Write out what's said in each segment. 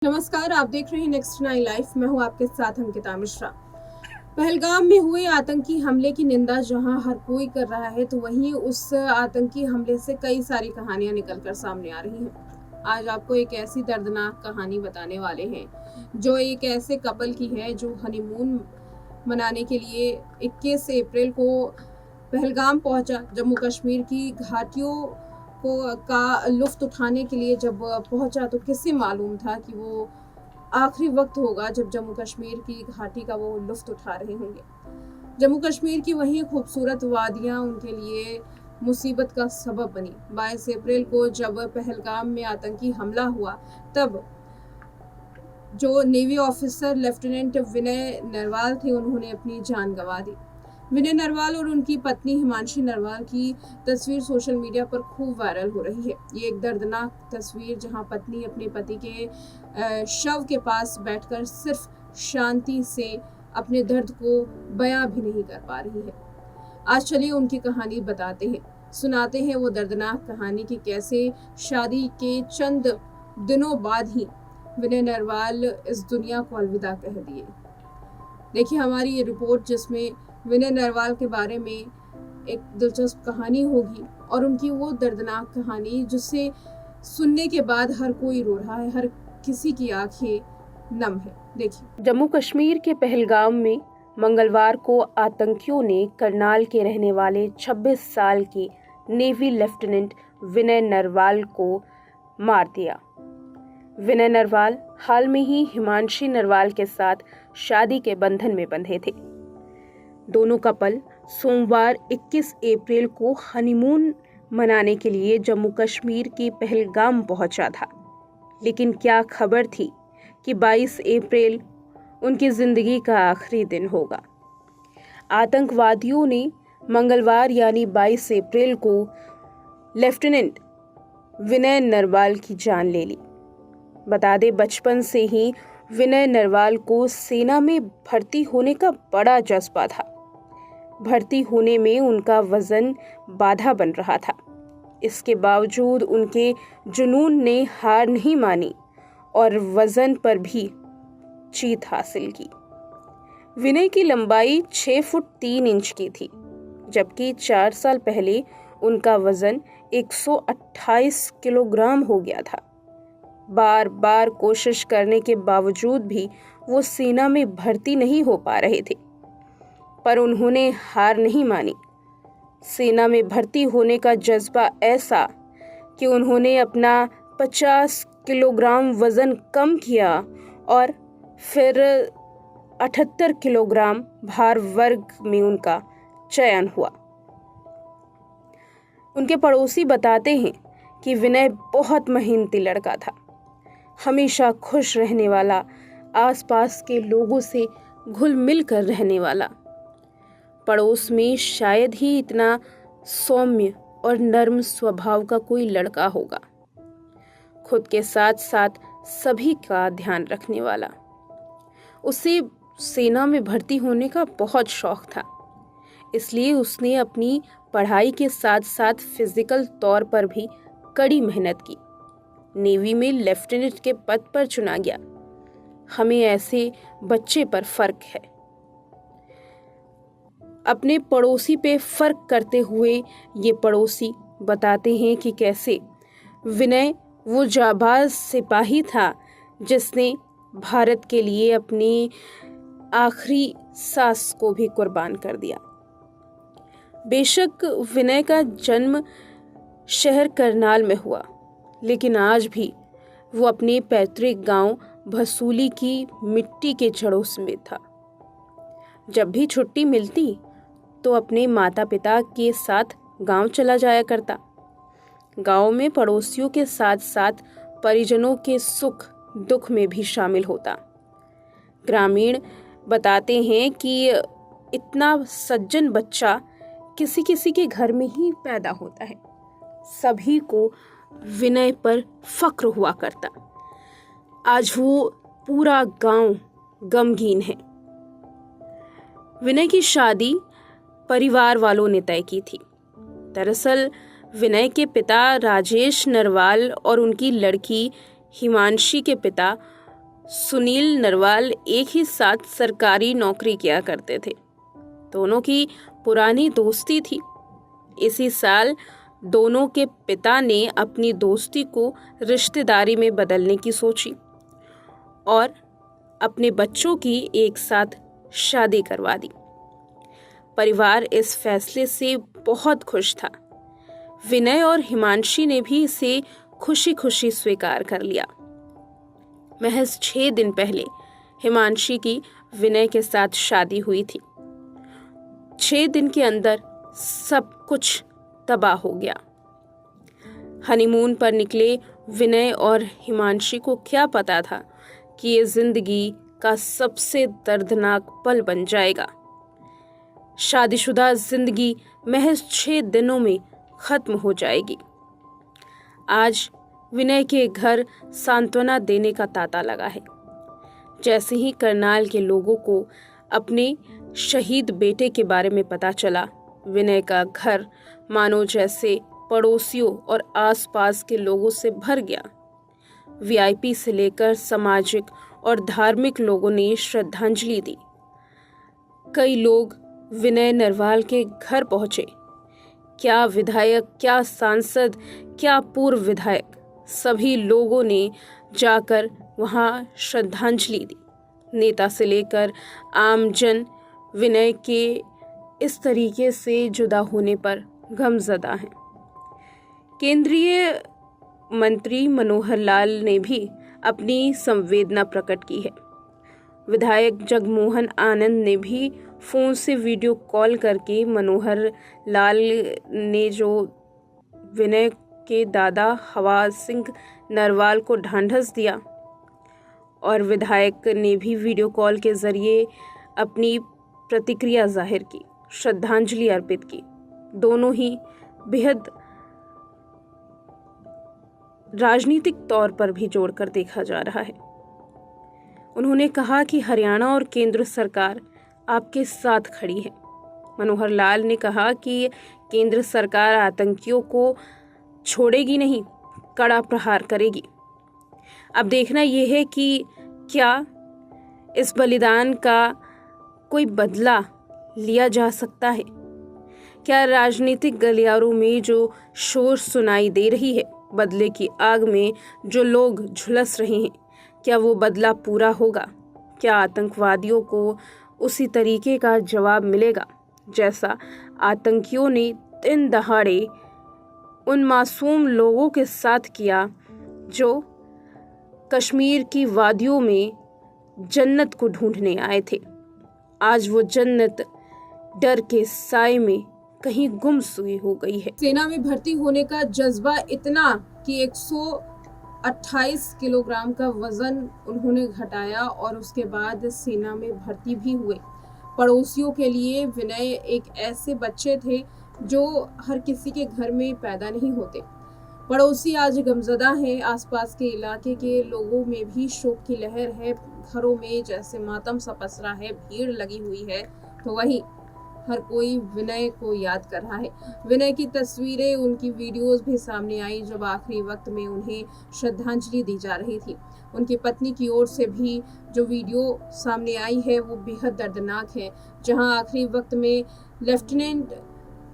नमस्कार, आप देख रहे हैं नेक्स्ट 9 लाइफ। मैं हूं आपके साथ अंकिता मिश्रा। पहलगाम में हुए आतंकी हमले की निंदा जहां हर कोई कर रहा है, तो वहीं उस आतंकी हमले से कई सारी कहानियां निकलकर सामने आ रही हैं। आज आपको एक ऐसी दर्दनाक कहानी बताने वाले हैं जो एक ऐसे कपल की है जो हनीमून मनाने के लिए 21 अप्रैल को पहलगाम पहुंचा। जम्मू कश्मीर की घाटियों का लुफ्त उठाने के लिए जब पहुंचा तो किसे मालूम था कि वो आखिरी वक्त होगा जब जम्मू कश्मीर की घाटी का वो लुफ्त उठा रहे होंगे। जम्मू कश्मीर की वही खूबसूरत वादियां उनके लिए मुसीबत का सबब बनी। 22 अप्रैल को जब पहलगाम में आतंकी हमला हुआ तब जो नेवी ऑफिसर लेफ्टिनेंट विनय नरवाल थे, उन्होंने अपनी जान गंवा दी। विनय नरवाल और उनकी पत्नी हिमांशी नरवाल की तस्वीर सोशल मीडिया पर खूब वायरल हो रही है। ये एक दर्दनाक तस्वीर जहां पत्नी अपने पति के शव के पास बैठकर सिर्फ शांति से अपने दर्द को बयां भी नहीं कर पा रही है। आज चलिए उनकी कहानी बताते हैं, सुनाते हैं वो दर्दनाक कहानी कि कैसे शादी के चंद दिनों बाद ही विनय नरवाल इस दुनिया को अलविदा कह दिए। देखिए हमारी ये रिपोर्ट, जिसमें विनय नरवाल के बारे में एक दिलचस्प कहानी होगी और उनकी वो दर्दनाक कहानी जिसे सुनने के बाद हर कोई रो रहा है, हर किसी की आंखें नम है। देखिए। जम्मू कश्मीर के पहलगाम में मंगलवार को आतंकियों ने करनाल के रहने वाले 26 साल के नेवी लेफ्टिनेंट विनय नरवाल को मार दिया। विनय नरवाल हाल में ही हिमांशी नरवाल के साथ शादी के बंधन में बंधे थे। दोनों कपल सोमवार 21 अप्रैल को हनीमून मनाने के लिए जम्मू कश्मीर के पहलगाम पहुंचा था। लेकिन क्या खबर थी कि 22 अप्रैल उनकी जिंदगी का आखिरी दिन होगा। आतंकवादियों ने मंगलवार यानी 22 अप्रैल को लेफ्टिनेंट विनय नरवाल की जान ले ली। बता दें, बचपन से ही विनय नरवाल को सेना में भर्ती होने का बड़ा जज्बा था। भर्ती होने में उनका वजन बाधा बन रहा था। इसके बावजूद उनके जुनून ने हार नहीं मानी और वजन पर भी जीत हासिल की। विनय की लंबाई 6 फुट 3 इंच की थी, जबकि 4 साल पहले उनका वजन 128 किलोग्राम हो गया था। बार बार कोशिश करने के बावजूद भी वो सेना में भर्ती नहीं हो पा रहे थे, पर उन्होंने हार नहीं मानी। सेना में भर्ती होने का जज्बा ऐसा कि उन्होंने अपना 50 किलोग्राम वजन कम किया और फिर 78 किलोग्राम भार वर्ग में उनका चयन हुआ। उनके पड़ोसी बताते हैं कि विनय बहुत मेहनती लड़का था, हमेशा खुश रहने वाला, आसपास के लोगों से घुल मिल कर रहने वाला। पड़ोस में शायद ही इतना सौम्य और नर्म स्वभाव का कोई लड़का होगा। खुद के साथ साथ सभी का ध्यान रखने वाला। उसे सेना में भर्ती होने का बहुत शौक था, इसलिए उसने अपनी पढ़ाई के साथ साथ फिजिकल तौर पर भी कड़ी मेहनत की। नेवी में लेफ्टिनेंट के पद पर चुना गया। हमें ऐसे बच्चे पर फर्क है। अपने पड़ोसी पे फर्क करते हुए ये पड़ोसी बताते हैं कि कैसे विनय वो जाबाज सिपाही था जिसने भारत के लिए अपनी आखिरी सांस को भी कुर्बान कर दिया। बेशक विनय का जन्म शहर करनाल में हुआ, लेकिन आज भी वो अपने पैतृक गांव भसूली की मिट्टी के जड़ों में था। जब भी छुट्टी मिलती तो अपने माता पिता के साथ गांव चला जाया करता। गांव में पड़ोसियों के साथ साथ परिजनों के सुख दुख में भी शामिल होता। ग्रामीण बताते हैं कि इतना सज्जन बच्चा किसी किसी के घर में ही पैदा होता है। सभी को विनय पर फक्र हुआ करता। आज वो पूरा गांव गमगीन है। विनय की शादी परिवार वालों ने तय की थी। दरअसल विनय के पिता राजेश नरवाल और उनकी लड़की हिमांशी के पिता सुनील नरवाल एक ही साथ सरकारी नौकरी किया करते थे। दोनों की पुरानी दोस्ती थी। इसी साल दोनों के पिता ने अपनी दोस्ती को रिश्तेदारी में बदलने की सोची और अपने बच्चों की एक साथ शादी करवा दी। परिवार इस फैसले से बहुत खुश था। विनय और हिमांशी ने भी इसे खुशी खुशी स्वीकार कर लिया। महज 6 दिन पहले हिमांशी की विनय के साथ शादी हुई थी। 6 दिन के अंदर सब कुछ तबाह हो गया। हनीमून पर निकले विनय और हिमांशी को क्या पता था कि ये जिंदगी का सबसे दर्दनाक पल बन जाएगा। शादीशुदा जिंदगी महज 6 दिनों में खत्म हो जाएगी। आज विनय के घर सांत्वना देने का तांता लगा है। जैसे ही करनाल के लोगों को अपने शहीद बेटे के बारे में पता चला, विनय का घर मानो जैसे पड़ोसियों और आसपास के लोगों से भर गया। वीआईपी से लेकर सामाजिक और धार्मिक लोगों ने श्रद्धांजलि दी। कई लोग विनय नरवाल के घर पहुंचे। क्या विधायक, क्या सांसद, क्या पूर्व विधायक, सभी लोगों ने जाकर वहां श्रद्धांजलि दी। नेता से लेकर आमजन विनय के इस तरीके से जुदा होने पर गमज़दा हैं। केंद्रीय मंत्री मनोहर लाल ने भी अपनी संवेदना प्रकट की है। विधायक जगमोहन आनंद ने भी फोन से वीडियो कॉल करके मनोहर लाल ने जो विनय के दादा हवाज सिंह नरवाल को ढांढस दिया, और विधायक ने भी वीडियो कॉल के जरिए अपनी प्रतिक्रिया जाहिर की, श्रद्धांजलि अर्पित की। दोनों ही बेहद राजनीतिक तौर पर भी जोड़कर देखा जा रहा है। उन्होंने कहा कि हरियाणा और केंद्र सरकार आपके साथ खड़ी है। मनोहर लाल ने कहा कि केंद्र सरकार आतंकियों को छोड़ेगी नहीं, कड़ा प्रहार करेगी। अब देखना यह है कि क्या इस बलिदान का कोई बदला लिया जा सकता है। क्या राजनीतिक गलियारों में जो शोर सुनाई दे रही है, बदले की आग में जो लोग झुलस रहे हैं, क्या वो बदला पूरा होगा? क्या आतंकवादियों को उसी तरीके का जवाब मिलेगा जैसा आतंकियों ने दिन दहाड़े उन मासूम लोगों के साथ किया जो कश्मीर की वादियों में जन्नत को ढूंढने आए थे? आज वो जन्नत डर के साए में कहीं गुमसुई हो गई है। सेना में भर्ती होने का जज्बा इतना कि 128 किलोग्राम का वजन उन्होंने घटाया और उसके बाद सेना में भर्ती भी हुए। पड़ोसियों के लिए विनय एक ऐसे बच्चे थे जो हर किसी के घर में पैदा नहीं होते। पड़ोसी आज गमजदा हैं। आसपास के इलाके के लोगों में भी शोक की लहर है। घरों में जैसे मातम सा पसरा है, भीड़ लगी हुई है, तो वहीं हर कोई विनय को याद कर रहा है। विनय की तस्वीरें, उनकी वीडियोस भी सामने आई जब आखिरी वक्त में उन्हें श्रद्धांजलि दी जा रही थी। उनकी पत्नी की ओर से भी जो वीडियो सामने आई है वो बेहद दर्दनाक है, जहां आखिरी वक्त में लेफ्टिनेंट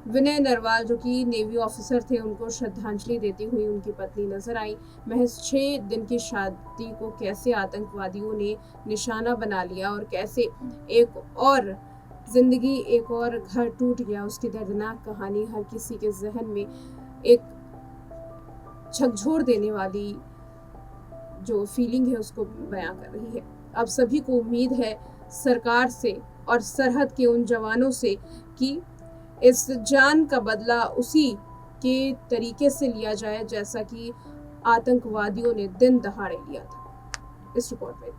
विनय नरवाल जो कि नेवी ऑफिसर थे, उनको श्रद्धांजलि देती हुई उनकी पत्नी नजर आई। महज 6 दिन की शादी को कैसे आतंकवादियों ने निशाना बना लिया और कैसे एक और जिंदगी, एक और घर टूट गया, उसकी दर्दनाक कहानी हर किसी के जहन में एक झकझोर देने वाली जो फीलिंग है उसको बयां कर रही है। अब सभी को उम्मीद है सरकार से और सरहद के उन जवानों से कि इस जान का बदला उसी के तरीके से लिया जाए जैसा कि आतंकवादियों ने दिन दहाड़े लिया था। इस रिपोर्ट में